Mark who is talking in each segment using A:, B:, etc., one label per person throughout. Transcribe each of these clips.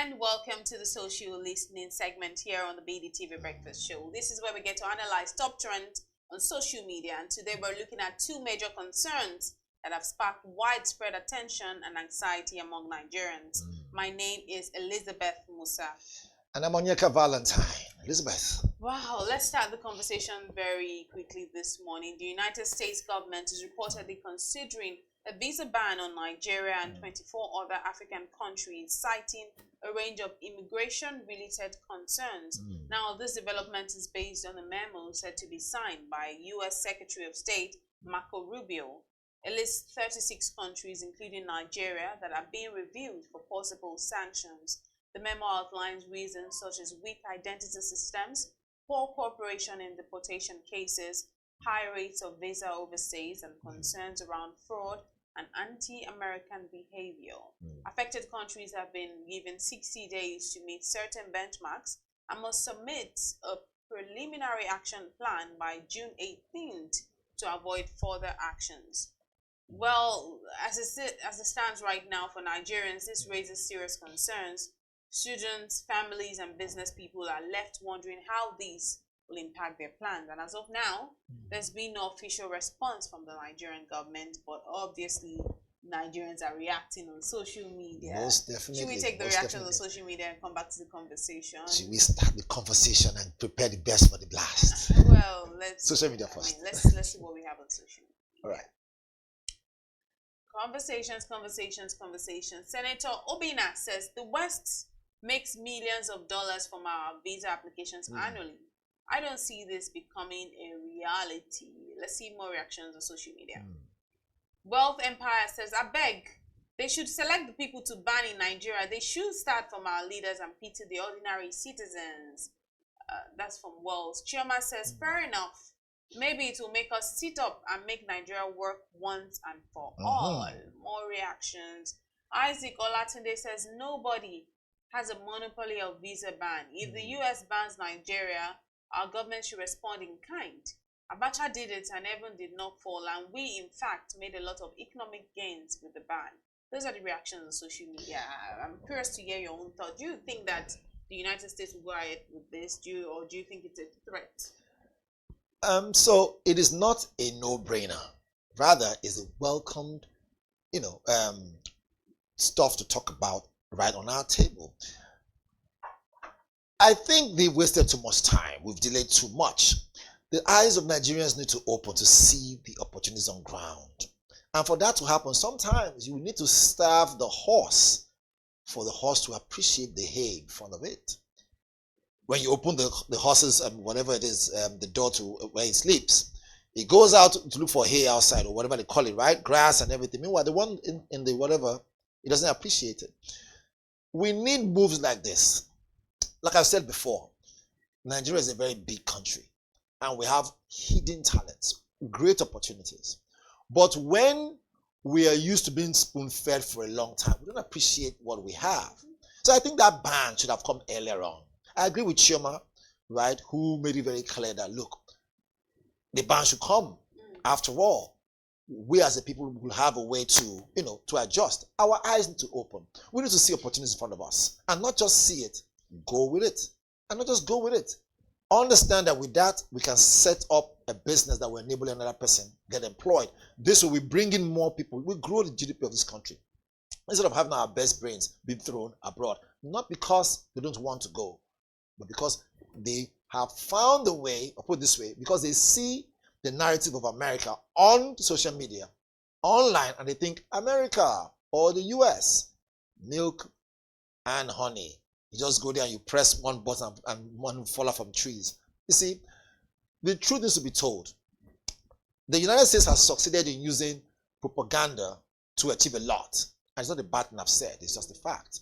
A: and welcome to the social listening segment here on the BDTV Breakfast Show. This is where we get to analyze top trends on social media, and today we're looking at two major concerns that have sparked widespread attention and anxiety among Nigerians. My name is Elizabeth Musa.
B: And I'm Onyeka Valentine. Elizabeth.
A: Wow, let's start the conversation very quickly this morning. The United States government is reportedly considering a visa ban on Nigeria and 24 other African countries, citing a range of immigration-related concerns. Now, this development is based on a memo said to be signed by U.S. Secretary of State Marco Rubio. It lists 36 countries, including Nigeria, that are being reviewed for possible sanctions. The memo outlines reasons such as weak identity systems, poor cooperation in deportation cases, high rates of visa overstays, and concerns around fraud and anti-American behavior. Affected countries have been given 60 days to meet certain benchmarks and must submit a preliminary action plan by June 18th to avoid further actions. Well, as it stands right now for Nigerians, this raises serious concerns. Students, families, and business people are left wondering how these will impact their plans. And as of now, there's been no official response from the Nigerian government, but obviously Nigerians are reacting on social media.
B: Most definitely.
A: Should we take the reactions on social media and come back to the conversation?
B: Should we start the conversation and prepare the best for the blast?
A: Well, let's
B: social media first.
A: Let's see what we have on social media.
B: All right.
A: Conversations. Senator Obina says the West makes millions of dollars from our visa applications annually. I don't see this becoming a reality. Let's see more reactions on social media. Wealth Empire says, I beg, they should select the people to ban in Nigeria. They should start from our leaders and pity the ordinary citizens. That's from Wells. Chioma says, fair enough. Maybe it will make us sit up and make Nigeria work once and for all. More reactions. Isaac Olatunde says, nobody has a monopoly of visa ban. If the US bans Nigeria, our government should respond in kind. Abacha did it and everyone did not fall, and we in fact made a lot of economic gains with the ban. Those are the reactions on social media. I'm curious to hear your own thought. Do you think that the United States will go ahead with this, or do you think it's a threat?
B: So it is not a no-brainer. Rather, it's a welcomed, stuff to talk about right on our table. I think they wasted too much time. We've delayed too much. The eyes of Nigerians need to open to see the opportunities on ground. And for that to happen, sometimes you need to starve the horse for the horse to appreciate the hay in front of it. When you open the horse's, whatever it is, the door to where it sleeps, it goes out to look for hay outside or whatever they call it, right? Grass and everything. Meanwhile, the one in the whatever, it doesn't appreciate it. We need moves like this. Like I've said before, Nigeria is a very big country and we have hidden talents, great opportunities. But when we are used to being spoon-fed for a long time, we don't appreciate what we have. So I think that ban should have come earlier on. I agree with Chioma, right, who made it very clear that, look, the ban should come. After all, we as a people will have a way to, to adjust. Our eyes need to open. We need to see opportunities in front of us and not just see it, go with it. And not just go with it. Understand that with that, we can set up a business that will enable another person get employed. This will be bringing more people. We grow the GDP of this country. Instead of having our best brains being thrown abroad. Not because they don't want to go, but because they have found a way, or put it this way, because they see the narrative of America on social media, online, and they think America or the US, milk and honey. You just go there and you press one button and one will fall out from trees. You see, the truth needs to be told. The United States has succeeded in using propaganda to achieve a lot. And it's not a bad thing I've said, it's just a fact.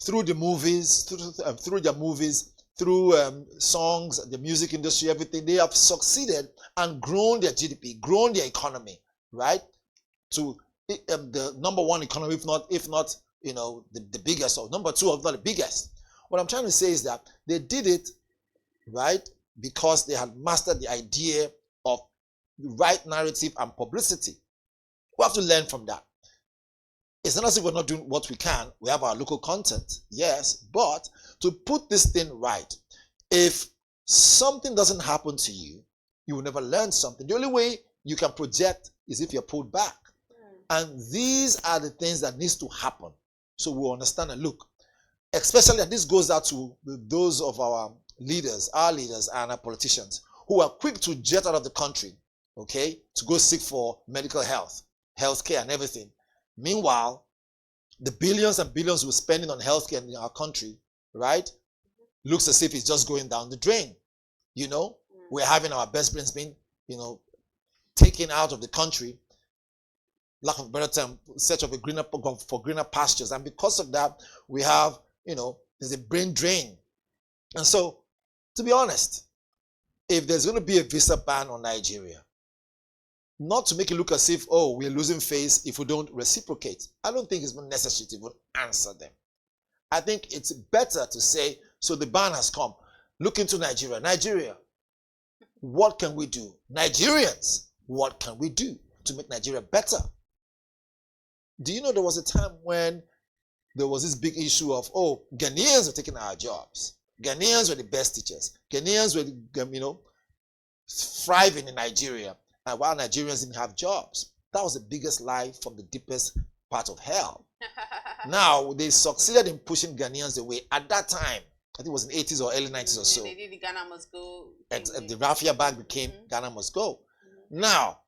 B: Through the movies, through their movies, through songs, the music industry, everything, they have succeeded and grown their GDP, grown their economy, right? To the number one economy, if not the biggest, or number two, if not the biggest. What I'm trying to say is that they did it, right, because they had mastered the idea of the right narrative and publicity. We have to learn from that. It's not as if we're not doing what we can. We have our local content, yes, but to put this thing right, if something doesn't happen to you, you will never learn something. The only way you can project is if you're pulled back. And these are the things that needs to happen. So we'll understand and look, especially, and this goes out to those of our leaders and our politicians who are quick to jet out of the country, okay, to go seek for medical health, healthcare and everything. Meanwhile, the billions and billions we're spending on healthcare in our country, right, looks as if it's just going down the drain. You know, we're having our best brains being, taken out of the country, lack of a better term, search of a greener pastures. And because of that, we have, there's a brain drain. And so, to be honest, if there's going to be a visa ban on Nigeria, not to make it look as if, we're losing face if we don't reciprocate. I don't think it's necessary to even answer them. I think it's better to say, so the ban has come. Look into Nigeria. Nigeria, what can we do? Nigerians, what can we do to make Nigeria better? Do you know there was a time when there was this big issue of, Ghanaians were taking our jobs. Ghanaians were the best teachers. Ghanaians were, thriving in Nigeria. And while Nigerians didn't have jobs, that was the biggest lie from the deepest part of hell. Now, they succeeded in pushing Ghanaians away. At that time, I think it was in the 80s or early 90s or so.
A: They did the Ghana must go.
B: The Raffia bag became Ghana must go. Now,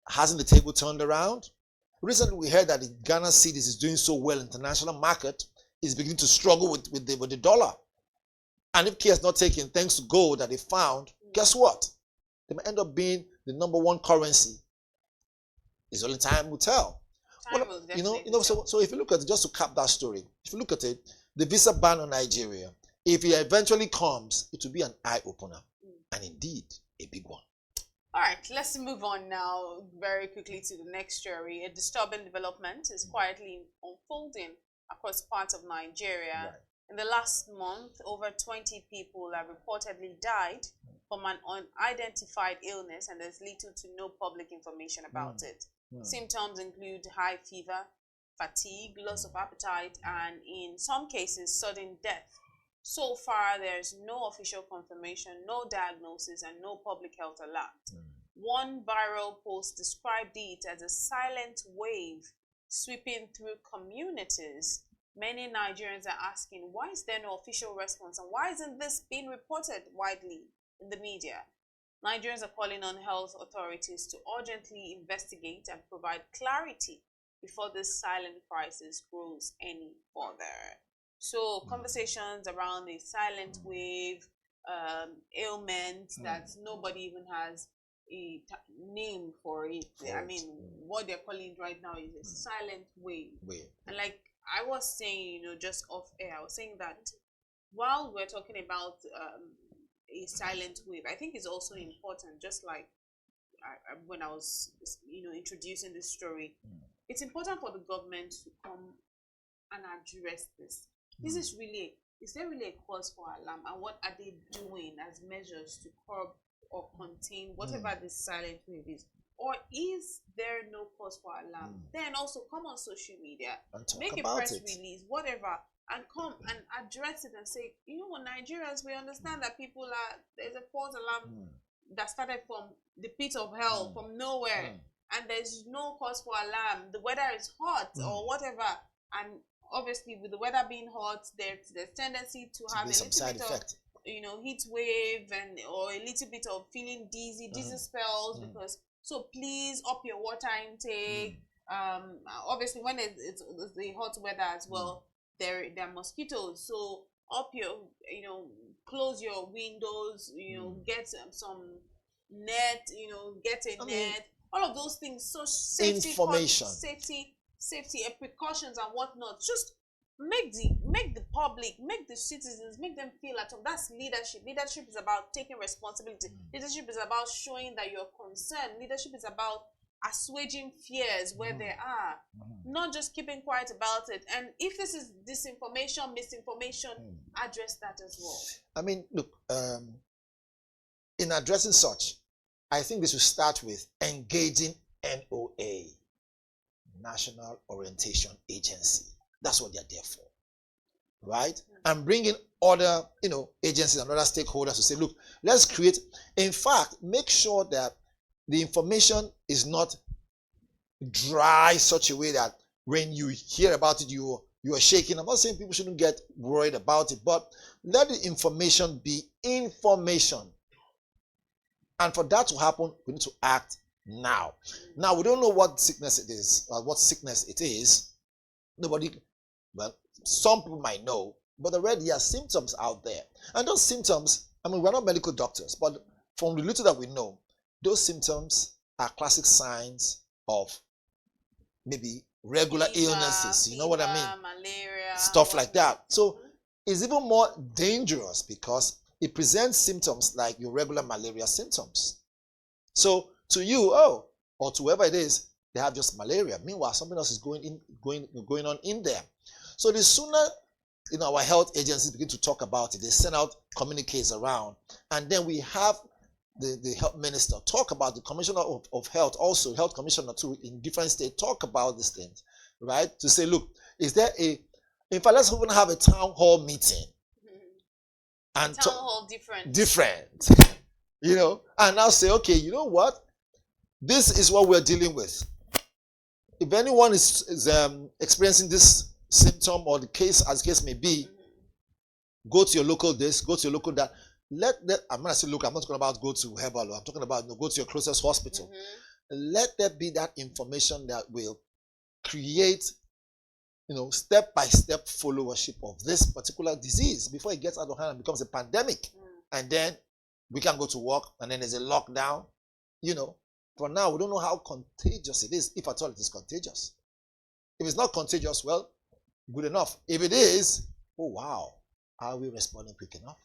B: hasn't the table turned around? Recently, we heard that the Ghana cedis is doing so well in the international market, is beginning to struggle with the dollar. And if care is not taken, thanks to gold that they found, guess what? They might end up being the number one currency. It's only time will tell. So if you look at it, just to cap that story, if you look at it, the visa ban on Nigeria, if it eventually comes, it will be an eye-opener. And indeed, a big one.
A: All right, let's move on now very quickly to the next story. A disturbing development is quietly unfolding across parts of Nigeria. Right. In the last month, over 20 people have reportedly died from an unidentified illness, and there's little to no public information about it. Symptoms include high fever, fatigue, loss of appetite, and in some cases, sudden death. So far, there's no official confirmation, no diagnosis, and no public health alert. One viral post described it as a silent wave sweeping through communities. Many Nigerians are asking, why is there no official response, and why isn't this being reported widely in the media? Nigerians are calling on health authorities to urgently investigate and provide clarity before this silent crisis grows any further. So conversations around a silent wave, ailment that nobody even has a name for it. I mean, what they're calling it right now is a silent wave. And like I was saying, just off air, I was saying that while we're talking about a silent wave, I think it's also important, just like when I was, introducing this story, it's important for the government to come and address this. This is there really a cause for alarm, and what are they doing as measures to curb or contain whatever this silent wave is? Or is there no cause for alarm? Then also come on social media, make a press release, whatever, and come and address it and say, Nigerians, we understand that there's a false alarm that started from the pit of hell, from nowhere, and there's no cause for alarm. The weather is hot or whatever, and obviously with the weather being hot, there's tendency to have a little bit of heat wave or a little bit of feeling dizzy spells, because so please up your water intake. Obviously when it's the hot weather as well, there are mosquitoes, so up your close your windows, get some net, get a net, all of those things. So safety
B: information,
A: safety precautions and whatnot. Just make the public, make the citizens, make them feel at home. That's leadership. Leadership is about taking responsibility. Leadership is about showing that you're concerned. Leadership is about assuaging fears where they are, not just keeping quiet about it. And if this is disinformation, misinformation, address that as well.
B: I mean, look, in addressing such, I think this will start with engaging NOA, National Orientation Agency. That's what they're there for, right? And bringing other, agencies and other stakeholders to say, look, let's create. In fact, make sure that the information is not dry such a way that when you hear about it, you are shaking. I'm not saying people shouldn't get worried about it, but let the information be information. And for that to happen, we need to act now. Now, we don't know what sickness it is, or what sickness it is. Some people might know, but already there are symptoms out there. And those symptoms, we're not medical doctors, but from the little that we know, those symptoms are classic signs of maybe regular illnesses. You know what I mean?
A: Malaria.
B: Stuff like that. So it's even more dangerous because it presents symptoms like your regular malaria symptoms. So to you, or to whoever it is, they have just malaria. Meanwhile, something else is going on in there. So the sooner our health agencies begin to talk about it, they send out communiques around, and then we have the health minister talk about, the commissioner of health, also health commissioner too, in different states, talk about these things, right? To say, look, is there in fact, let's even have a town hall meeting. And
A: town hall
B: different, and now say, okay, you know what? This is what we're dealing with. If anyone is experiencing this symptom or the case, as the case may be, go to your local this, go to your local that. I'm going to say, look, I'm not talking about go to Herbal. I'm talking about go to your closest hospital. Let there be that information that will create, step-by-step followership of this particular disease before it gets out of hand and becomes a pandemic. And then we can go to work, and then there's a lockdown. For now, we don't know how contagious it is, if at all it is contagious. If it's not contagious, well, good enough. If it is, oh wow, are we responding quick enough?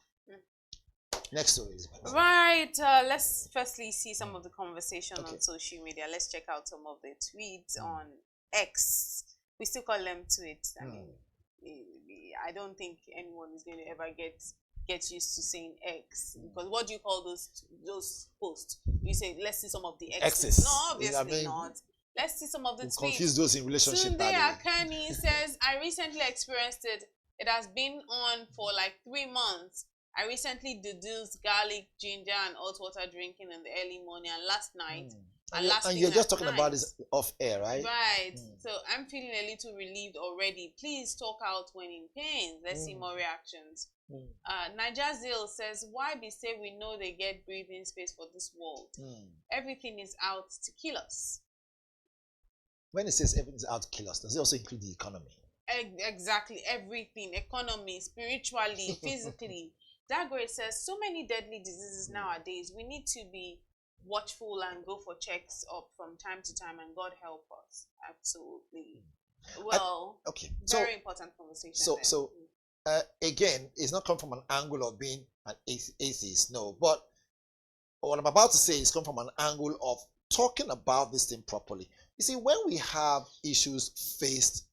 B: Next story, Elizabeth.
A: Right. Let's firstly see some of the conversation on social media. Let's check out some of the tweets on X. We still call them tweets. I don't think anyone is going to ever get used to saying X, because what do you call those posts? You say, let's see some of the X's. No, obviously not. Let's see some of the tweets. Confuse
B: those in relationship.
A: Tunde Akani says, I recently experienced it. It has been on for like 3 months. I recently deduced garlic, ginger, and hot water drinking in the early morning and last night.
B: And you're just talking about this off air, right?
A: Right. So I'm feeling a little relieved already. Please talk out when in pain. Let's see more reactions. Najazil says, why be safe? We know they get breathing space for this world. Everything is out to kill us.
B: When it says everything is out to kill us, does it also include the economy?
A: Exactly. Everything. Economy, spiritually, physically. Dagre says, so many deadly diseases nowadays. We need to be watchful and go for checks up from time to time, and God help us. Absolutely. Well, very important conversation.
B: So again, it's not come from an angle of being an atheist, no. But what I'm about to say is come from an angle of talking about this thing properly. You see, when we have issues faced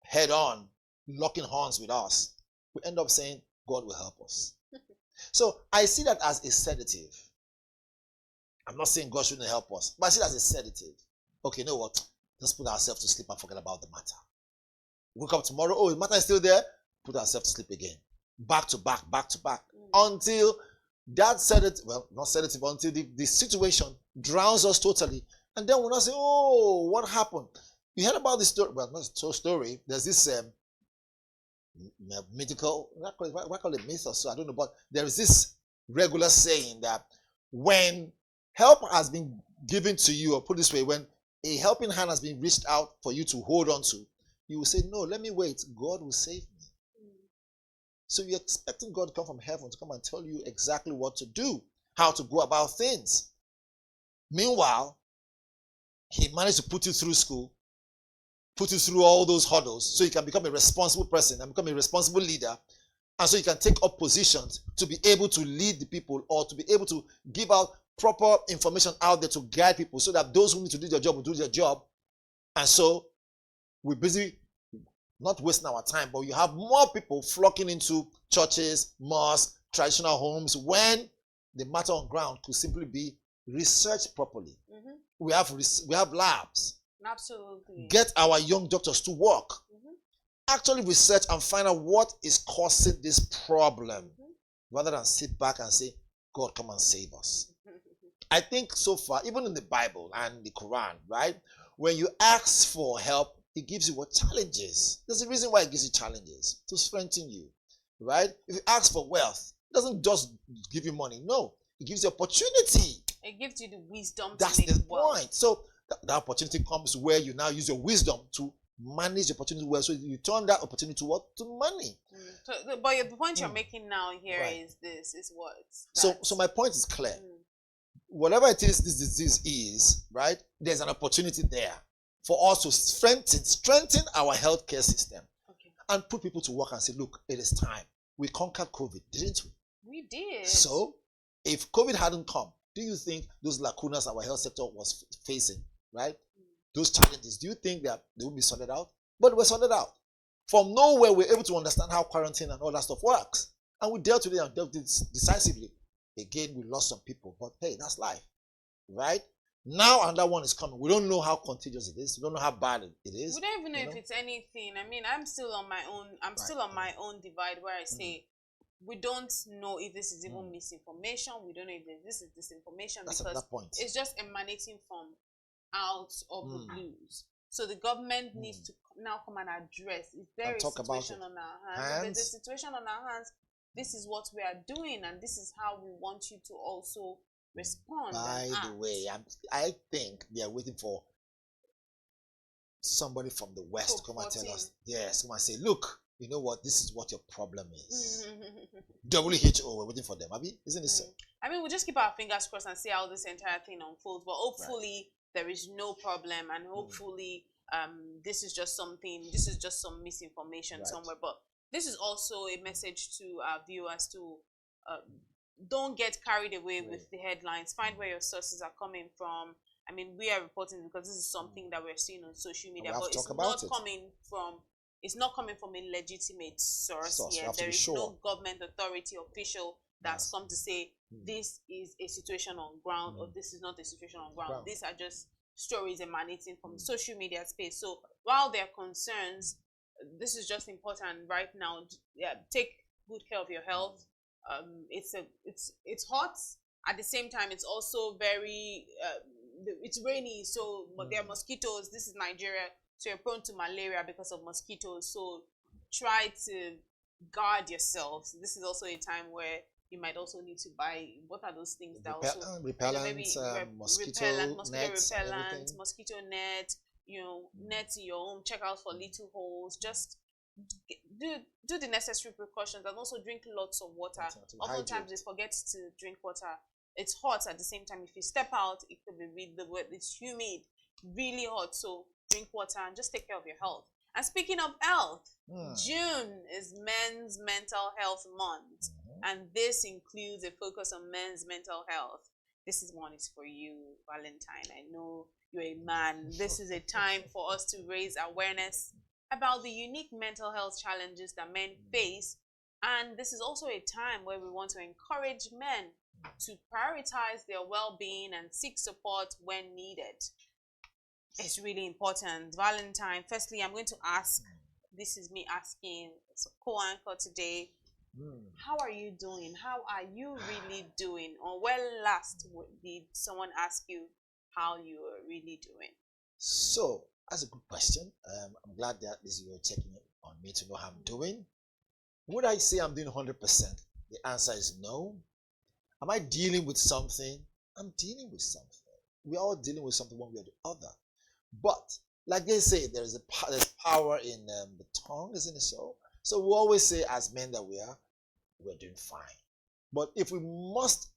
B: head on, locking horns with us, we end up saying, God will help us. So I see that as a sedative. I'm not saying God shouldn't help us, but I see that as a sedative. Okay, you know what? Just put ourselves to sleep and forget about the matter. Wake up tomorrow, the matter is still there. Put ourselves to sleep again. Back to back, until that sedative, not sedative, until the situation drowns us totally. And then we'll not say, oh, what happened? You heard about this story? Well, not a story. There's this mythical, what call it myth or so, I don't know, but there is this regular saying that when help has been given to you, or put this way, when a helping hand has been reached out for you to hold on to, you will say, no, let me wait, God will save me. So you're expecting God to come from heaven to come and tell you exactly what to do, how to go about things. Meanwhile, he managed to put you through school, put you through all those hurdles so you can become a responsible person and become a responsible leader, and so you can take up positions to be able to lead the people, or to be able to give out proper information out there to guide people, so that those who need to do their job will do their job. And so we're busy not wasting our time, but you have more people flocking into churches, mosques, traditional homes, when the matter on ground could simply be researched properly. We have labs.
A: Absolutely.
B: Get our young doctors to work.
A: Mhm.
B: Actually research and find out what is causing this problem,
A: Mhm.
B: rather than sit back and say, God, come and save us. I think so far, even in the Bible and the Quran, right? When you ask for help, it gives you what? Challenges. There's a reason why it gives you challenges, to strengthen you, right? If you ask for wealth, it doesn't just give you money. No, it gives you opportunity.
A: It gives you the wisdom
B: That's
A: to make
B: the
A: wealth.
B: point. So that opportunity comes where you now use your wisdom to manage the opportunity well. So you turn that opportunity to what? To money.
A: So, but the point you're making now here
B: Right.
A: is this: is what?
B: So my point is clear. Whatever it is this disease is, right? There's an opportunity there for us to strengthen our healthcare system,
A: Okay.
B: and put people to work and say, look, it is time. We conquered COVID, didn't we?
A: We did.
B: So if COVID hadn't come, do you think those lacunas our health sector was facing, right? Those challenges, do you think that they will be sorted out? But we're sorted out. From nowhere, we're able to understand how quarantine and all that stuff works. And we dealt with it and dealt with it decisively. Again, we lost some people, but hey, that's life, right? Now another one is coming. We don't know how contagious it is. We don't know how bad it is.
A: We don't even know if it's anything. I mean, I'm still on my own. I'm still on my own divide where I say we don't know if this is even misinformation. We don't know if this is disinformation.
B: That's
A: because
B: another point.
A: it's just emanating from out of the blues. So the government needs to now come and address. Is there a situation on our hands? If there's a situation on our hands, this is what we are doing, and this is how we want you to also respond.
B: By the way, I think they are waiting for somebody from the West to come and tell us, yes, come and say, look, you know what, this is what your problem is. WHO, we're waiting for them, Abby, isn't it so?
A: I mean, we'll just keep our fingers crossed and see how this entire thing unfolds, but hopefully there is no problem, and hopefully this is just some misinformation somewhere. But this is also a message to our viewers to don't get carried away with the headlines. Find where your sources are coming from. I mean, we are reporting because this is something that we're seeing on social media, but it's not coming from a legitimate source. There is no government authority official that's come to say this is a situation on ground or this is not a situation on ground. These are just stories emanating from social media space. So while there are concerns, this is just important right now. Take good care of your health. It's hot. At the same time, it's also very it's rainy, so there are mosquitoes. This is Nigeria, so you're prone to malaria because of mosquitoes. So try to guard yourselves. This is also a time where you might also need to buy, what are those things that also
B: repellent, mosquito
A: repellent, mosquito net, nets in your home. Check out for little holes. Just do the necessary precautions, and also drink lots of water. Oftentimes we forget to drink water. It's hot at the same time. If you step out, it could be it's humid, really hot. So drink water and just take care of your health. And speaking of health, June is Men's Mental Health Month, and this includes a focus on men's mental health. This one is for you, Valentine. I know you're a man. This is a time for us to raise awareness about the unique mental health challenges that men face, and this is also a time where we want to encourage men to prioritize their well-being and seek support when needed. It's really important. Valentine, firstly, I'm going to ask, this is me asking co-anchor today, how are you doing? How are you really doing? Or when last did someone ask you how you are really doing?
B: So that's a good question. I'm glad that you're checking on me to know how I'm doing. Would I say I'm doing 100%? The answer is no. Am I dealing with something? I'm dealing with something. We're all dealing with something one way or the other. But like they say, there's power in the tongue, isn't it so? So we always say, as men that we're doing fine. But if we must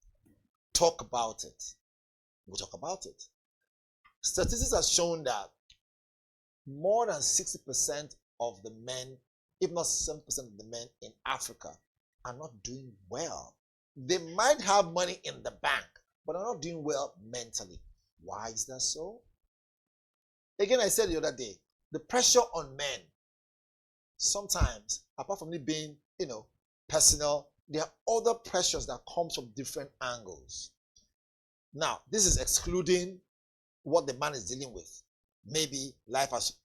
B: talk about it, we'll talk about it. Statistics have shown that more than 60% of the men, if not 7% of the men in Africa, are not doing well. They might have money in the bank, but are not doing well mentally. Why is that so? Again, I said the other day, the pressure on men, sometimes, apart from it being, personal, there are other pressures that come from different angles. Now, this is excluding what the man is dealing with. maybe life has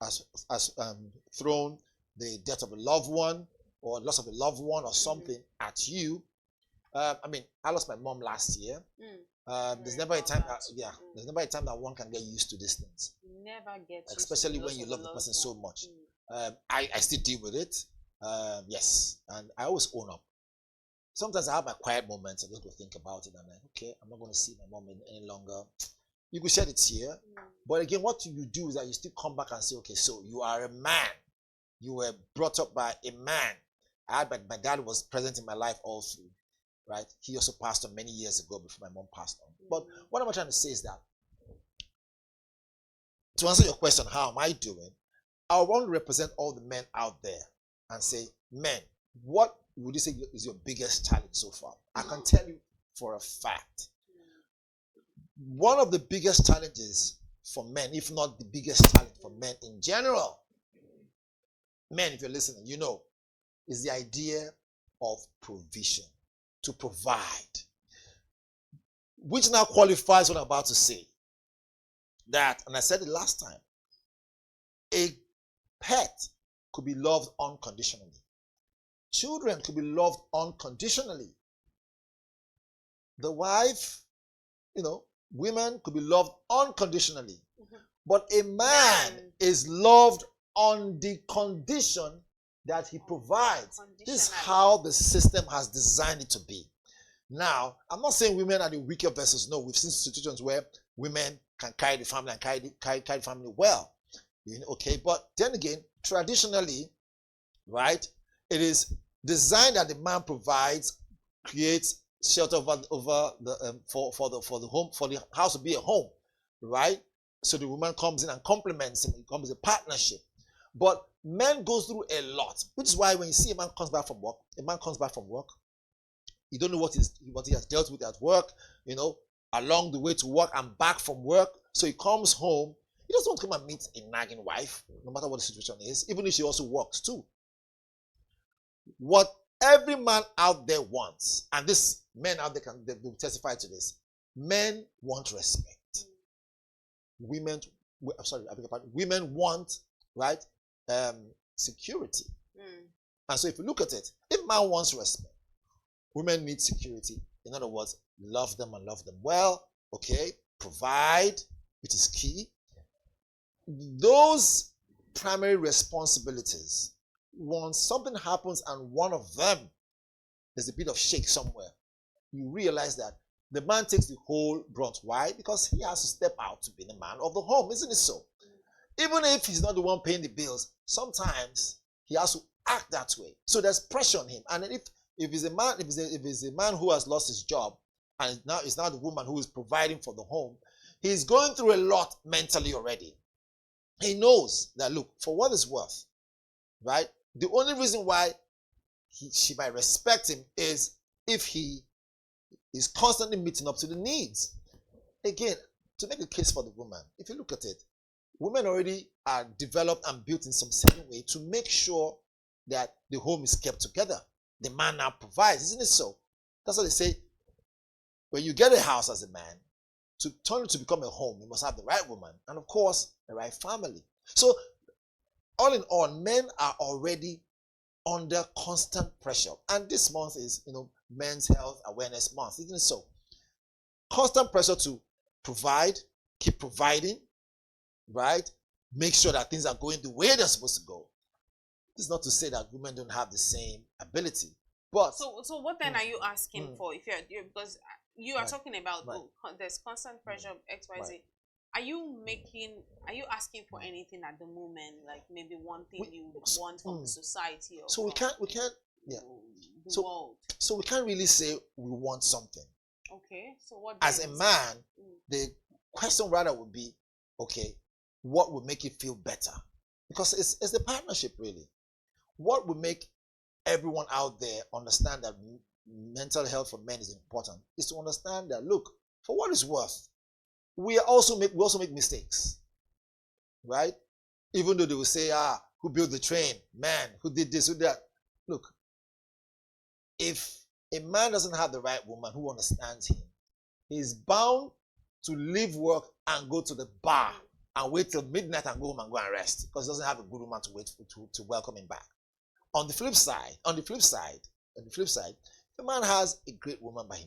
B: thrown the death of a loved one or loss of a loved one or something at you. I mean, I lost my mom last year. There's never a time there's never a time that one can get used to these things.
A: Never get used
B: especially
A: to
B: when you love the person so much.
A: Mm.
B: I still deal with it. Yes, and I always own up. Sometimes I have my quiet moments. I just go think about it. I'm like, okay, I'm not going to see my mom any longer. You could shed it here, but again, what you do is that you still come back and say, okay, so you are a man. You were brought up by a man. My dad was present in my life all through, right? He also passed on many years ago before my mom passed on. But what I'm trying to say is that, to answer your question, how am I doing? I want to represent all the men out there and say, men, what would you say is your biggest challenge so far? I can tell you for a fact. One of the biggest challenges for men, if not the biggest challenge for men in general, men, if you're listening, you know, is the idea of provision, to provide, which now qualifies what I'm about to say. That, and I said it last time, a pet could be loved unconditionally. Children could be loved unconditionally. The wife, women could be loved unconditionally. But a man is loved on the condition that he provides. This is how the system has designed it to be. Now, I'm not saying women are the weaker vessels. No, we've seen situations where women can carry the family and carry the family well. Okay, but then again, traditionally, right, it is designed that the man provides, creates shelter over the for the home, for the house to be a home, right? So the woman comes in and complements him. It becomes a partnership. But men go through a lot, which is why when you see a man comes back from work, you don't know what he has dealt with at work, along the way to work and back from work. So he comes home. He doesn't want to come and meet a nagging wife, no matter what the situation is, even if she also works too. What every man out there wants, and this men out there they will testify to this, men want respect. Women want, right, security. And so if you look at it, if man wants respect, women need security. In other words, love them and love them well. Okay, provide, which is key. Those primary responsibilities, once something happens and one of them, there's a bit of shake somewhere, you realize that the man takes the whole brunt. Why? Because he has to step out to be the man of the home, isn't it so? Even if he's not the one paying the bills, sometimes he has to act that way. So there's pressure on him. And if he's a man who has lost his job, and now it's now the woman who is providing for the home, he's going through a lot mentally already. He knows that, look, for what it's worth, right? The only reason why she might respect him is if he is constantly meeting up to the needs. Again, to make a case for the woman, if you look at it, women already are developed and built in some certain way to make sure that the home is kept together. The man now provides, isn't it so? That's what they say. When you get a house as a man, to turn it to become a home, you must have the right woman and, of course, the right family. So, all in all, men are already under constant pressure. And this month is, Men's Health Awareness Month, isn't it so? Constant pressure to provide, keep providing, right? Make sure that things are going the way they're supposed to go. This is not to say that women don't have the same ability, but
A: so what then are you asking for? If you're because you are talking about there's constant pressure of XYZ. Right. Are you asking for anything at the moment, like maybe one thing you want from the society or
B: so we can't
A: the world?
B: So we can't really say we want something.
A: Okay, so what
B: as a man, the question rather would be, okay, what would make you feel better? Because it's the partnership, really. What would make everyone out there understand that mental health for men is important is to understand that, look, for what it's worth, we also make mistakes, right? Even though they will say, who built the train? Man, who did this, who did that? Look, if a man doesn't have the right woman who understands him, he's bound to leave work and go to the bar and wait till midnight and go home and go and rest because he doesn't have a good woman to wait for, to welcome him back. On the flip side, the man has a great woman by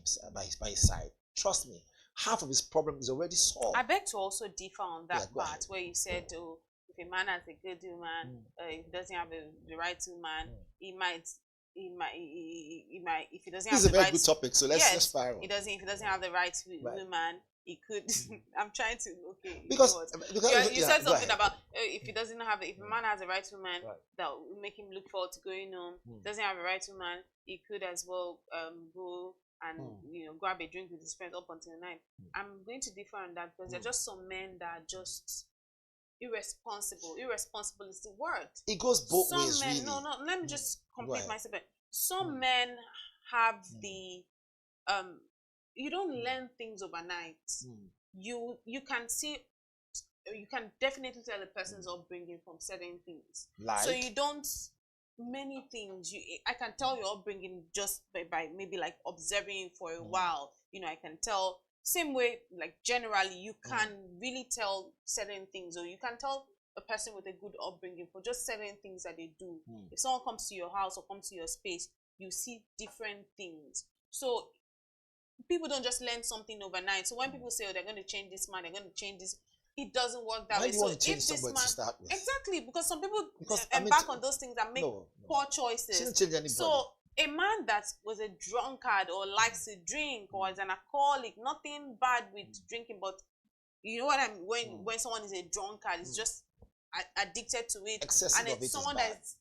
B: his side. Trust me, half of his problem is already solved.
A: I beg to also differ on that part where you said, oh, if a man has a good woman, if he doesn't have the right woman, he might, if he doesn't have the right. This is a very
B: good topic, so let's fire on.
A: If he doesn't have the right woman, he could. I'm trying to
B: because
A: you said something about if he doesn't have if a man has a right woman that will make him look forward to going home. Doesn't have a right woman, he could as well go and grab a drink with his friends up until the night. I'm going to differ on that because there are just some men that are just irresponsible. Irresponsible is the word.
B: It goes both ways.
A: Some men,
B: really.
A: no, let me just complete my statement. Some men have the you don't learn things overnight. You can see, you can definitely tell a person's upbringing from certain things. So you don't many things. I can tell your upbringing just by maybe like observing for a while. I can tell. Same way, like generally, you can really tell certain things, or you can tell a person with a good upbringing for just certain things that they do. If someone comes to your house or comes to your space, you see different things. So people don't just learn something overnight. So when people say, oh, they're going to change this man, they're going to change this, it doesn't work that way.
B: So if this man, to start with?
A: Exactly, because some people embark on those things and make poor choices.
B: Shouldn't change anybody.
A: So a man that was a drunkard or likes to drink or is an alcoholic, nothing bad with drinking, but you know what I mean? When someone is a drunkard, it's just addicted to it.
B: Excessive
A: and it's someone that's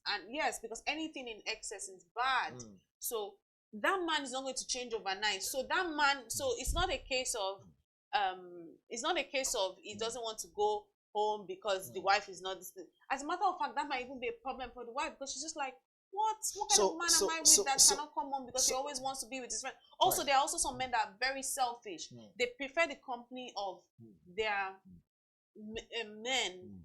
A: because anything in excess is bad. So that man is not going to change overnight. So that man, it's not a case of he doesn't want to go home because the wife is not this thing. As a matter of fact, that might even be a problem for the wife because she's just like, what kind of man am I with that cannot come home because he always wants to be with his friend? Also, there are also some men that are very selfish. They prefer the company of their men.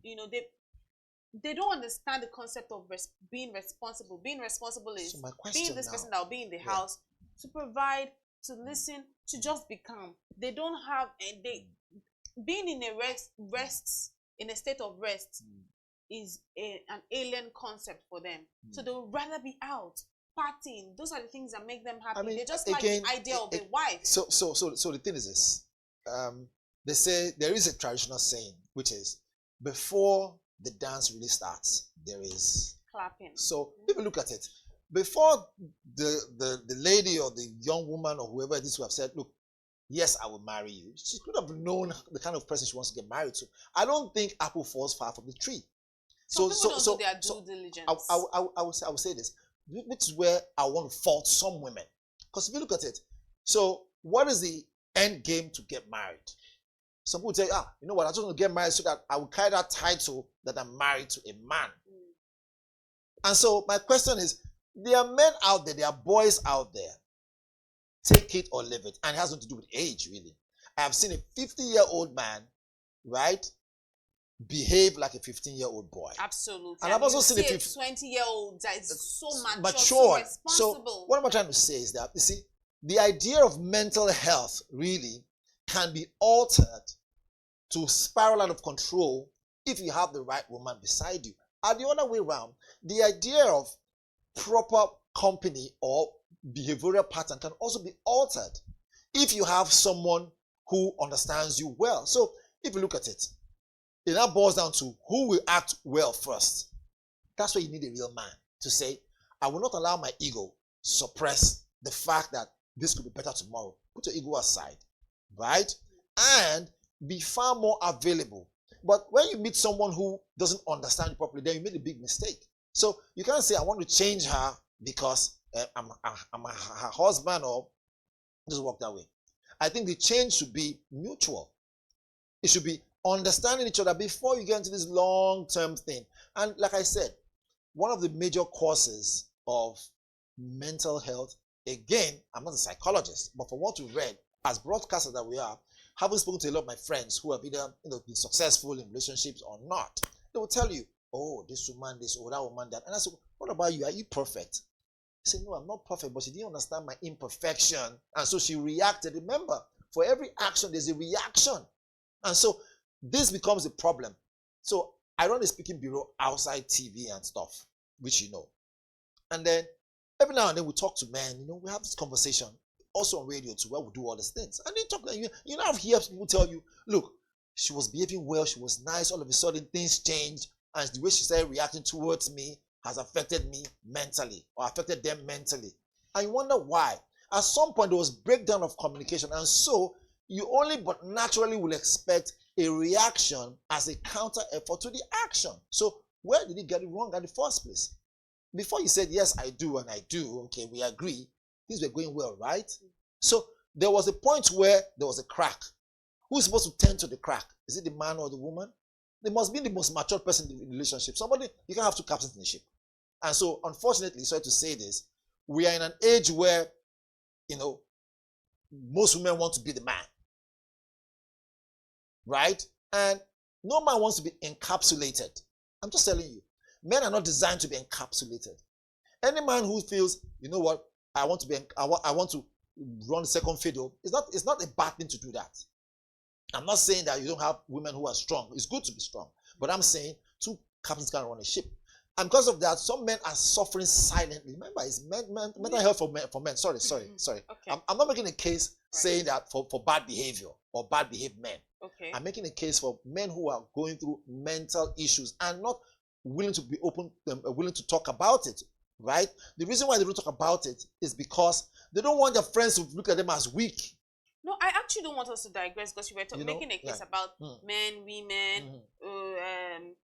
A: They don't understand the concept of being responsible. Being responsible is being this person that will be in the house to provide, to listen, to just be calm. They don't have being in a state of rest is an alien concept for them. So they would rather be out partying. Those are the things that make them happy. They just like the idea of a wife.
B: So the thing is this. They say there is a traditional saying which is before the dance really starts, there is
A: clapping.
B: So if you look at it, before the lady or the young woman or whoever it is who have said, look, yes, I will marry you, she could have known the kind of person she wants to get married to. I don't think apple falls far from the tree.
A: Some people don't do their due diligence.
B: I will say this, which is where I want to fault some women. Because if you look at it, so what is the end game to get married? Some people say, you know what, I just want to get married so that I will carry that title that I'm married to a man. And so my question is, there are men out there, there are boys out there, take it or leave it. And it has nothing to do with age, really. I have seen a 50-year-old man, right, behave like a 15-year-old boy.
A: Absolutely.
B: And I've also seen a
A: 20-year-old that is so mature, so responsible.
B: So what am I trying to say is that, you see, the idea of mental health really can be altered to spiral out of control if you have the right woman beside you. And the other way around, the idea of proper company or behavioral pattern can also be altered if you have someone who understands you well. So if you look at it, it now boils down to who will act well first. That's why you need a real man to say, I will not allow my ego suppress the fact that this could be better tomorrow. Put your ego aside, right? And be far more available. But when you meet someone who doesn't understand you properly, then you make a big mistake. So you can't say, I want to change her because I'm her husband, or it doesn't work that way. I think the change should be mutual. It should be understanding each other before you get into this long-term thing. And like I said, one of the major causes of mental health, again, I'm not a psychologist, but from what we've read, as broadcasters that we are, having spoken to a lot of my friends who have either been successful in relationships or not, they will tell you, oh, this woman, this, or that woman, that. And I said, what about you? Are you perfect? He said, no, I'm not perfect, but she didn't understand my imperfection. And so she reacted. Remember, for every action, there's a reaction. And so this becomes a problem. So I run a speaking bureau outside TV and stuff, which you know. And then every now and then we talk to men, you know, we have this conversation also on radio too, where we do all these things. And then talk, you know, I've heard people tell you, look, she was behaving well, she was nice, all of a sudden things changed, and the way she started reacting towards me has affected me mentally, or affected them mentally. And you wonder why. At some point there was breakdown of communication, and so you only but naturally will expect a reaction as a counter effort to the action. So where did he get it wrong in the first place? Before you said, yes, I do, and I do, okay, we agree, things were going well, right? So there was a point where there was a crack. Who's supposed to tend to the crack? Is it the man or the woman? They must be the most mature person in the relationship. Somebody, you can't have two captains in the ship. And so, unfortunately, sorry to say this, we are in an age where, you know, most women want to be the man. Right? And no man wants to be encapsulated. I'm just telling you. Men are not designed to be encapsulated. Any man who feels, you know what, I want to run the second fiddle, it's not a bad thing to do that. I'm not saying that you don't have women who are strong. It's good to be strong. But I'm saying two captains can run a ship. And because of that, some men are suffering silently. Remember, it's mental health for men. Sorry.
A: Okay.
B: I'm not making a case saying that for bad behavior or bad behaved men.
A: Okay.
B: I'm making a case for men who are going through mental issues and not willing to be open, willing to talk about it, right? The reason why they don't talk about it is because they don't want their friends to look at them as weak.
A: No, I actually don't want us to digress because you were making a case about men, women,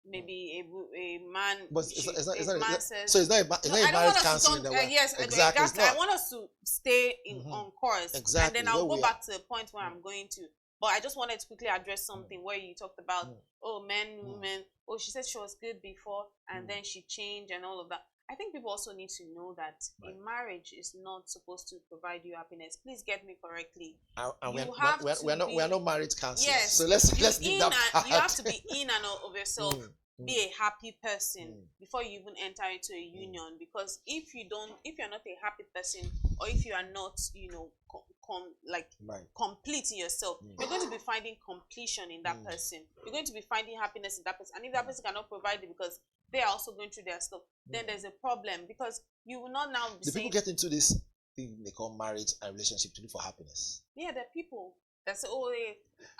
A: maybe a man.
B: But it's not
A: says,
B: so it's not a marriage counseling.
A: Yes, exactly. I want us to stay on course.
B: Exactly.
A: And then I'll go back to the point where I'm going to. But I just wanted to quickly address something where you talked about, men, women. Oh, she said she was good before and then she changed and all of that. I think people also need to know that a marriage is not supposed to provide you happiness. Please get me correctly.
B: We're not marriage counselors.
A: Yes.
B: So let's leave that part.
A: You have to be in and out of yourself. Be a happy person before you even enter into a union. Because if you're not a happy person, or if you are not, complete in yourself, you're going to be finding completion in that person. You're going to be finding happiness in that person. And if that person cannot provide it because they are also going through their stuff, then there's a problem, because you will not now be
B: people get into this thing they call marriage and relationship to look for happiness.
A: Yeah, there are people that say,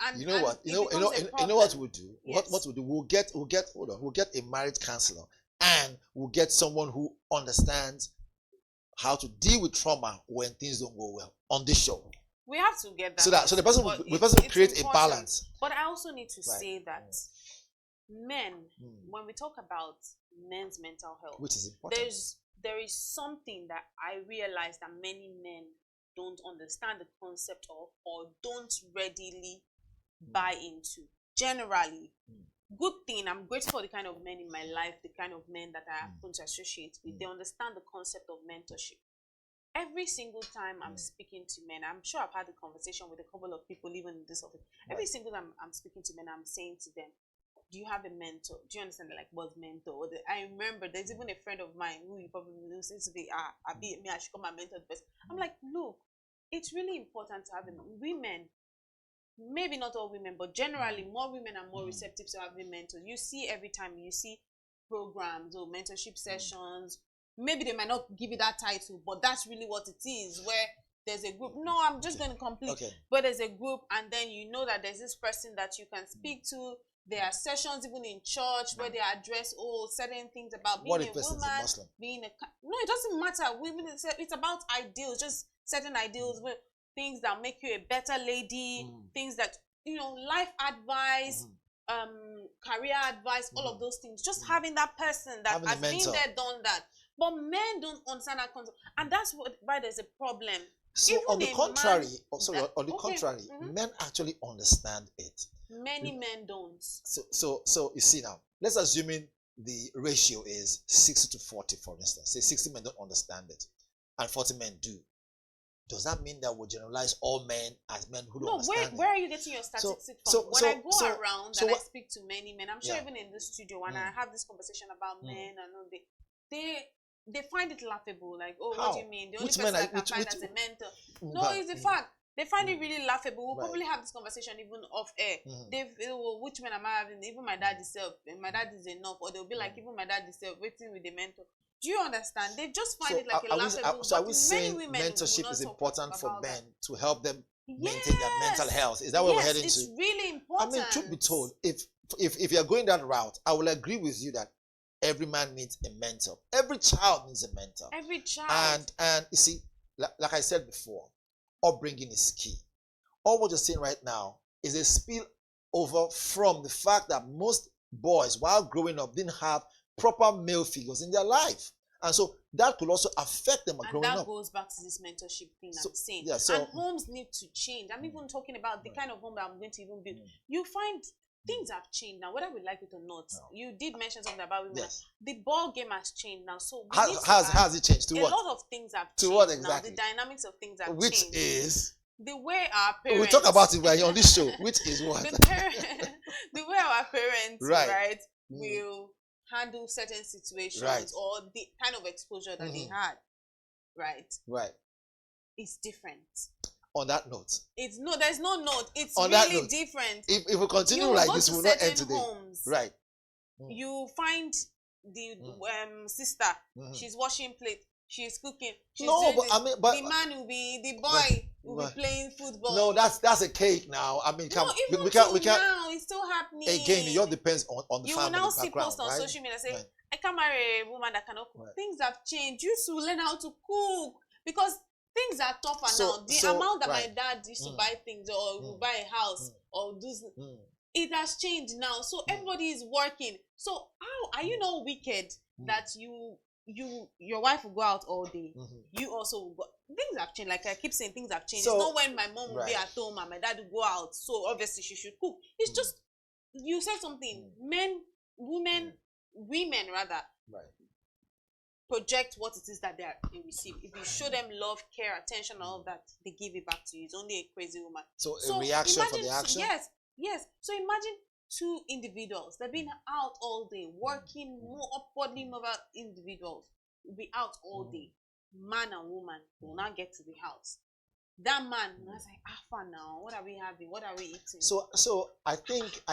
A: and
B: you know what we'll do? Yes. What we'll do? We'll get a marriage counselor, and we'll get someone who understands how to deal with trauma when things don't go well on this show.
A: We have to get that.
B: So the person will create a balance.
A: But I also need to say that men, when we talk about men's mental health,
B: which is important,
A: there is something that I realize that many men don't understand the concept of, or don't readily buy into. Generally, good thing, I'm grateful for the kind of men in my life, the kind of men that I happen to associate with. They understand the concept of mentorship. Every single time I'm speaking to men, I'm sure I've had a conversation with a couple of people even in this office. Every single time I'm speaking to men, I'm saying to them, do you have a mentor? Do you understand what's mentor? I remember there's even a friend of mine who you probably know seems to be, I should call my mentor the best. I'm like, look, it's really important to have women, maybe not all women, but generally more women are more receptive to having mentors. You see every time you see programs or mentorship sessions, maybe they might not give you that title, but that's really what it is, where there's a group. No, I'm just going to complete. Okay. But there's a group, and then you know that there's this person that you can speak to. There are sessions even in church where they address certain things about being a woman, being a... No, it doesn't matter. Women, it's about ideals, just certain ideals, things that make you a better lady, things that, life advice, career advice, all of those things. Just having that person that has been there, done that. But men don't understand that concept, and that's why there's a problem.
B: So on the contrary, men actually understand it.
A: Many men don't.
B: So you see now, let's assume the ratio is 60 to 40, for instance. Say 60 men don't understand it, and 40 men do. Does that mean that we'll generalize all men as men who don't understand it?
A: No, where are you getting your statistics from? When I go around and I speak to many men, I'm sure even in this studio, when I have this conversation about men, and all, they find it laughable. Like, what do you mean? The only person I can find as a mentor. No, it's the fact. They find it really laughable. We'll probably have this conversation even off air. Which men am I having? Even my dad is self. My dad is enough. Or they'll be like, even my dad is self, waiting with the mentor. Do you understand? They just find it like a laughable.
B: So are we saying mentorship is important for men to help them maintain their mental health? Is that what we're heading to?
A: It's really important.
B: I mean, truth be told, if you're going that route, I will agree with you that every man needs a mentor. Every child needs a mentor.
A: Every child.
B: And you see, like I said before, upbringing is key. All what you're saying right now is a spill over from the fact that most boys, while growing up, didn't have proper male figures in their life. And so that could also affect them growing up.
A: And that goes back to this mentorship thing I'm saying.
B: Yeah,
A: and homes need to change. I'm even talking about the kind of home that I'm going to even build. You find things have changed now, whether we like it or not. You did mention something about women.
B: Yes.
A: The ball game has changed now. So
B: has it changed? To what?
A: A lot of things have changed.
B: To what exactly?
A: Now. The dynamics of things have
B: Which
A: changed.
B: Is
A: the way our parents.
B: We talk about it right on this show. Which is what?
A: The way our parents will handle certain situations or the kind of exposure that they had. Right. It's different.
B: On that note,
A: there's no note. It's
B: on
A: really different.
B: If we continue like this, we will not end today.
A: Homes,
B: right.
A: You find the sister. She's washing plate. She's cooking. She's but the man will be the boy will be playing football.
B: No, that's a cake now. I mean, we can't.
A: Now it's still happening.
B: Again, it all depends on the family background.
A: You will now see posts on social media say, "I can't marry a woman that cannot cook." Things have changed. You should learn how to cook because things are tougher now. The amount that my dad used to buy things or buy a house or do it has changed now. So everybody is working. So how are you not wicked that your wife will go out all day? You also will go. Things have changed. Like I keep saying, things have changed. So, it's not when my mom will be at home and my dad will go out. So obviously she should cook. It's just you said something. Women rather. Project what it is that they receive. If you show them love, care, attention, all of that, they give it back to you. It's only a crazy woman.
B: So a reaction for the action?
A: Yes. So imagine two individuals. They've been out all day, working, more upwardly mobile individuals will be out all day. Man and woman will not get to the house. That man was like, fun now. What are we having? What are we eating?
B: So I think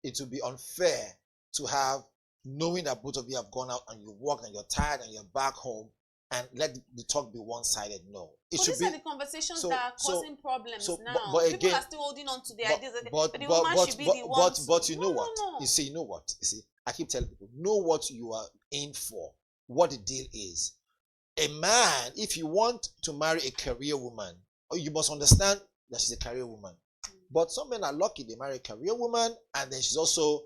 B: it would be unfair to have, knowing that both of you have gone out and you worked and you're tired and you're back home, and let the talk be one-sided. No,
A: these are the conversations that are causing problems now.
B: But again,
A: people are still holding on to the ideas that the woman should be the one.
B: But you know what? You see, I keep telling people, know what you are in for, what the deal is. A man, if you want to marry a career woman, you must understand that she's a career woman. But some men are lucky, they marry a career woman, and then she's also,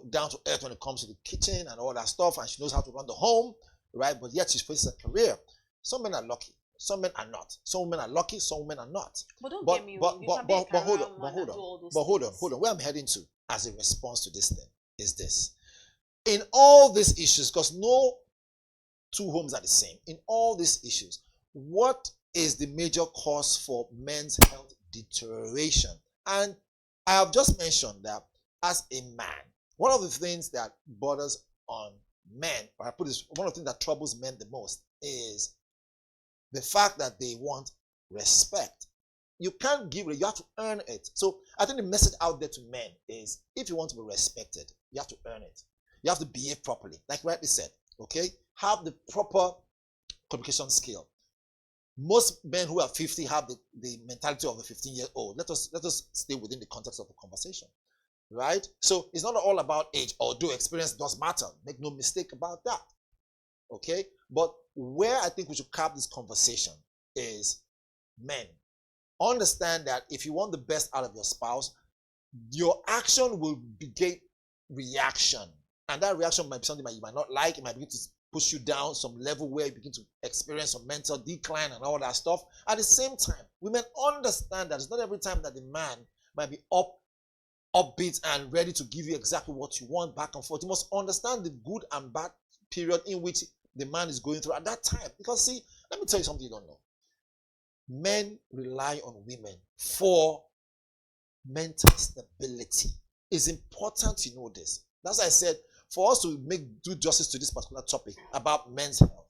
B: down to earth when it comes to the kitchen and all that stuff, and she knows how to run the home, right? But yet she's facing a career. Some men are lucky, some men are not. Some women are lucky, some women are not.
A: But don't get me wrong,
B: hold on. Where I'm heading to as a response to this thing is this. In all these issues, because no two homes are the same, in all these issues, what is the major cause for men's health deterioration? And I have just mentioned that as a man, one of the things that borders on men, or I put this, one of the things that troubles men the most is the fact that they want respect. You can't give it, you have to earn it. So I think the message out there to men is, if you want to be respected, you have to earn it. You have to behave properly, like rightly said, okay? Have the proper communication skill. Most men who are 50 have the mentality of a 15-year-old. Let us stay within the context of the conversation, right? So it's not all about age, although experience does matter. Make no mistake about that, okay? But where I think we should cap this conversation is, men, understand that if you want the best out of your spouse, your action will beget reaction. And that reaction might be something that you might not like. It might begin to push you down some level where you begin to experience some mental decline and all that stuff. At the same time, women understand that it's not every time that the man might be upbeat and ready to give you exactly what you want back and forth. You must understand the good and bad period in which the man is going through at that time. Because see, let me tell you something you don't know. Men rely on women for mental stability. It's important you know this. That's why I said, for us to do justice to this particular topic about men's health,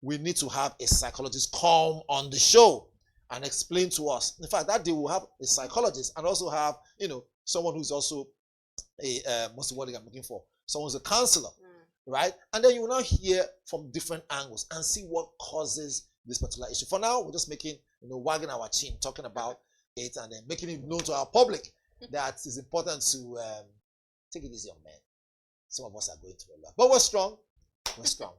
B: we need to have a psychologist come on the show and explain to us. In fact, that day we'll have a psychologist and also have, someone who's also what's the word I'm looking for? Someone's a counselor, right? And then you will now hear from different angles and see what causes this particular issue. For now, we're just making, wagging our chin, talking about it, and then making it known to our public that it's important to take it easy on men. Some of us are going through a lot, but we're strong. We're strong.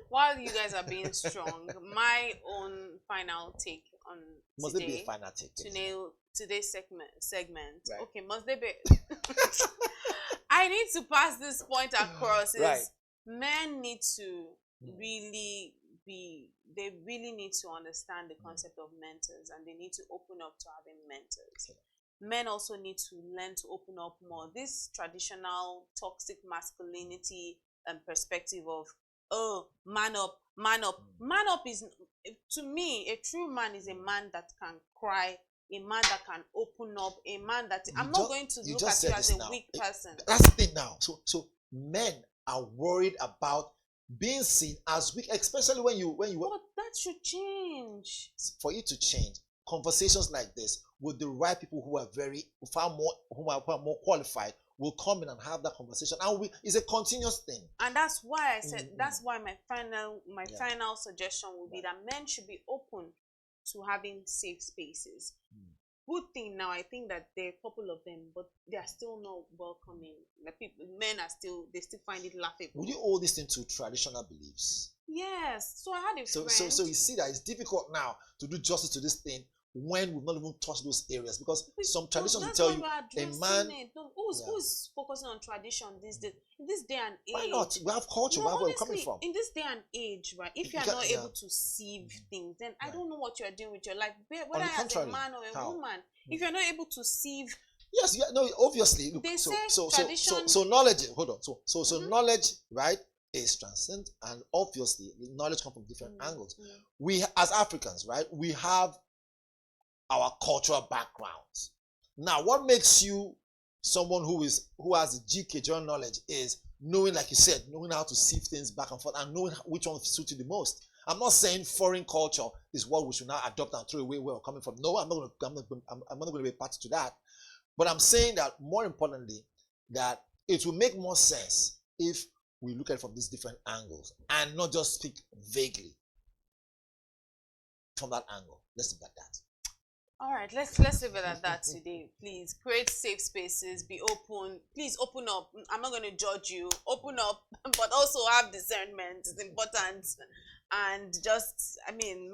A: While you guys are being strong, my own final take on
B: must
A: today,
B: there be a final take
A: to nail today's segment.
B: Right.
A: Okay, must there be? I need to pass this point across. Is
B: Right.
A: Men need to really need to understand the concept of mentors, and they need to open up to having mentors.
B: Okay.
A: Men also need to learn to open up more. This traditional toxic masculinity perspective of, oh, man up. Man up is, to me, a true man is a man that can cry, a man that can open up, a man that I'm not going to look at you as a weak person.
B: That's the thing now. So men are worried about being seen as weak, especially when you. But
A: that should change.
B: For it to change, conversations like this with the right people who are far more qualified will come in and have that conversation, and it's a continuous thing.
A: And that's why I said that's why my final suggestion would be that men should be open to having safe spaces. Good thing now, I think that there are a couple of them, but they are still not welcoming. Men they still find it laughable.
B: Would you owe this thing to traditional beliefs?
A: Yes. So I had a friend.
B: So you see that it's difficult now to do justice to this thing when we've not even touched those areas, because some traditions will tell you a man.
A: Who's focusing on tradition this day and age?
B: Why not? We have culture. Where we're coming from.
A: In this day and age, right? If you are not able to sieve things, then I don't know what you are doing with your life. Whether as a man or a woman, if you are not able to sieve.
B: Yes, no, obviously. Look,
A: they say
B: tradition. So knowledge. Hold on. So knowledge, right, is transcendent, and obviously knowledge comes from different angles. We, as Africans, right, we have our cultural backgrounds. Now, what makes you someone who has a GK general knowledge is knowing, like you said, knowing how to sieve things back and forth and knowing which one suits you the most. I'm not saying foreign culture is what we should now adopt and throw away where we're coming from. No, I'm not going to be a party to that. But I'm saying that more importantly, that it will make more sense if we look at it from these different angles and not just speak vaguely from that angle. Let's look at that.
A: All right, let's leave it at that today. Please create safe spaces, be open. Please open up. I'm not going to judge you. Open up, but also have discernment. It's important. And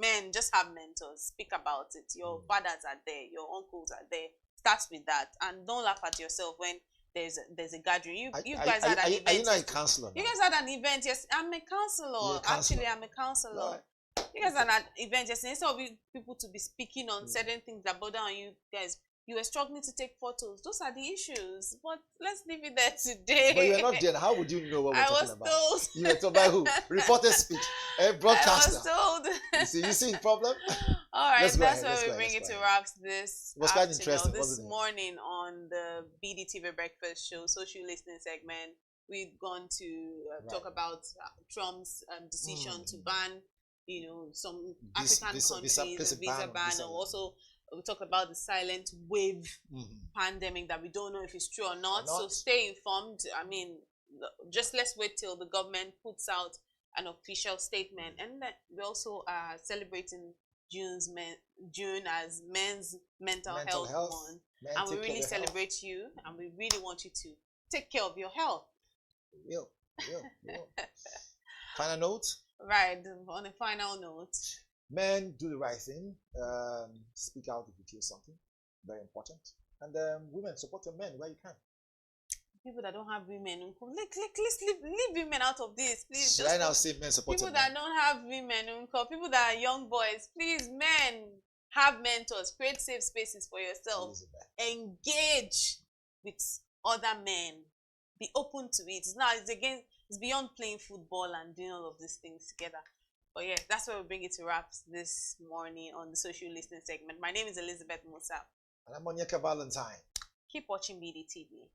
A: men, just have mentors. Speak about it. Your fathers are there. Your uncles are there. Start with that, and don't laugh at yourself when there's a gathering. You guys had an event.
B: Are you not a counselor?
A: You guys had an event. Yes, I'm a counselor. Actually, I'm a counselor. Right. You guys had an event yesterday. Instead of people to be speaking on certain things that bother on you guys, you were struggling to take photos. Those are the issues. But let's leave it there today.
B: But you're not there. How would you know what we're talking about?
A: I was told.
B: You were told by who? Reported speech. A broadcaster.
A: I was told.
B: You see the problem?
A: All right, that's why we bring it to wraps this morning on the BDTV Breakfast Show, social listening segment. We've gone to talk about Trump's decision to ban, some African countries, visa ban, and also we talked about the silent wave pandemic that we don't know if it's true or not. So stay informed. Just let's wait till the government puts out an official statement. And then we also are celebrating June as Men's Mental Health Month. And we really celebrate you, and we really want you to take care of your health.
B: Yeah. Final note?
A: Right, on a final note.
B: Men, do the right thing. Speak out if you feel something. Very important. And women, support your men where you can.
A: People that don't have women, let's leave women out of this, please.
B: Should I now say men support
A: people
B: men?
A: That don't have women, people that are young boys, please, men, have mentors, create safe spaces for yourself, engage with other men, be open to it. It's beyond playing football and doing all of these things together. But yeah, that's where we bring it to wraps this morning on the social listening segment. My name is Elizabeth Musa.
B: And I'm Onyeka Valentine.
A: Keep watching BDTV.